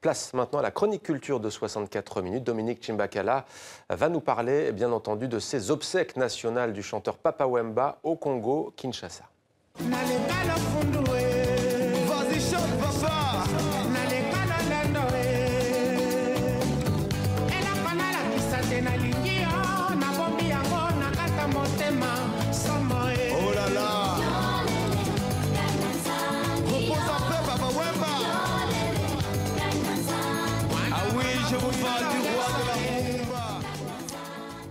Place maintenant à la chronique culture de 64 minutes. Dominique Chimbakala va nous parler, bien entendu, de ces obsèques nationales du chanteur Papa Wemba au Congo, Kinshasa.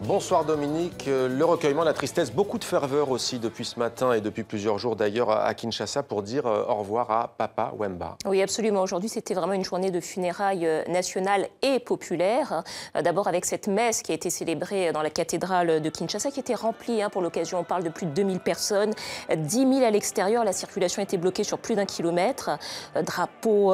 Bonsoir Dominique. Le recueillement, la tristesse, beaucoup de ferveur aussi depuis ce matin et depuis plusieurs jours d'ailleurs à Kinshasa pour dire au revoir à Papa Wemba. Oui, absolument. Aujourd'hui, c'était vraiment une journée de funérailles nationales et populaires. D'abord avec cette messe qui a été célébrée dans la cathédrale de Kinshasa qui était remplie pour l'occasion. On parle de plus de 2000 personnes, 10 000 à l'extérieur. La circulation était bloquée sur plus d'1 kilomètre. Drapeau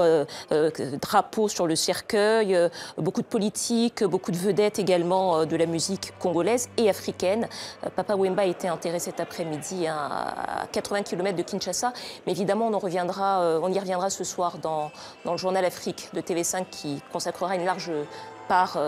sur le cercueil, beaucoup de politiques, beaucoup de vedettes également de la musique congolaise et africaine. Papa Wemba a été enterré cet après-midi à 80 km de Kinshasa. Mais évidemment, on y reviendra ce soir dans le journal Afrique de TV5 qui consacrera une large part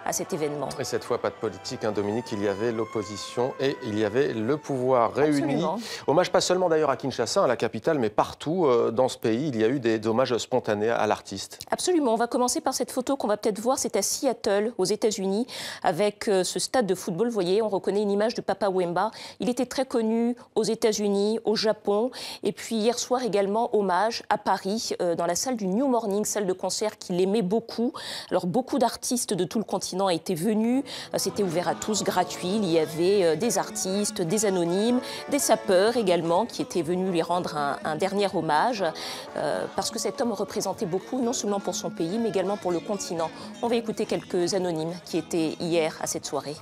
à cet événement. Et cette fois, pas de politique, Dominique, il y avait l'opposition et il y avait le pouvoir réuni. Absolument. Hommage pas seulement d'ailleurs à Kinshasa, à la capitale, mais partout dans ce pays, il y a eu des hommages spontanés à l'artiste. Absolument. On va commencer par cette photo qu'on va peut-être voir. C'est à Seattle, aux États-Unis, avec ce stade de football. Vous voyez, on reconnaît une image de Papa Wemba. Il était très connu aux États-Unis, au Japon. Et puis hier soir également, hommage à Paris, dans la salle du New Morning, salle de concert qu'il aimait beaucoup. Alors beaucoup d'artistes de tout le continent étaient venus, c'était ouvert à tous, gratuit. Il y avait des artistes, des anonymes, des sapeurs également qui étaient venus lui rendre un dernier hommage parce que cet homme représentait beaucoup, non seulement pour son pays, mais également pour le continent. On va écouter quelques anonymes qui étaient hier à cette soirée.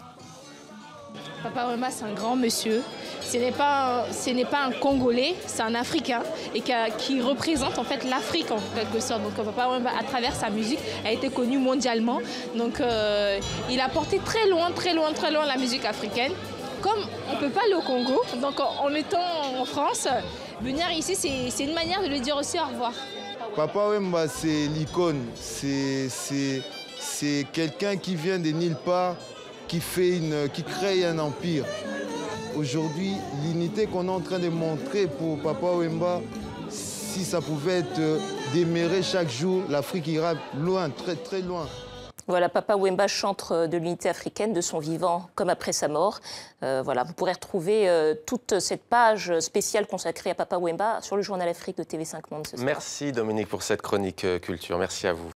Papa Wemba, c'est un grand monsieur. Ce n'est pas un Congolais, c'est un Africain et qui représente en fait l'Afrique en quelque sorte. Donc Papa Wemba, à travers sa musique, a été connu mondialement. Donc il a porté très loin la musique africaine. Comme on ne peut pas aller au Congo, donc en étant en France, venir ici, c'est une manière de lui dire aussi au revoir. Papa Wemba, c'est l'icône. C'est quelqu'un qui vient de nulle part, qui crée un empire. Aujourd'hui, l'unité qu'on est en train de montrer pour Papa Wemba, si ça pouvait être déméré chaque jour, l'Afrique ira loin, très très loin. Voilà, Papa Wemba, chantre de l'unité africaine, de son vivant comme après sa mort. Voilà, vous pourrez retrouver toute cette page spéciale consacrée à Papa Wemba sur le journal Afrique de TV5 Monde ce soir. Merci Dominique pour cette chronique culture. Merci à vous.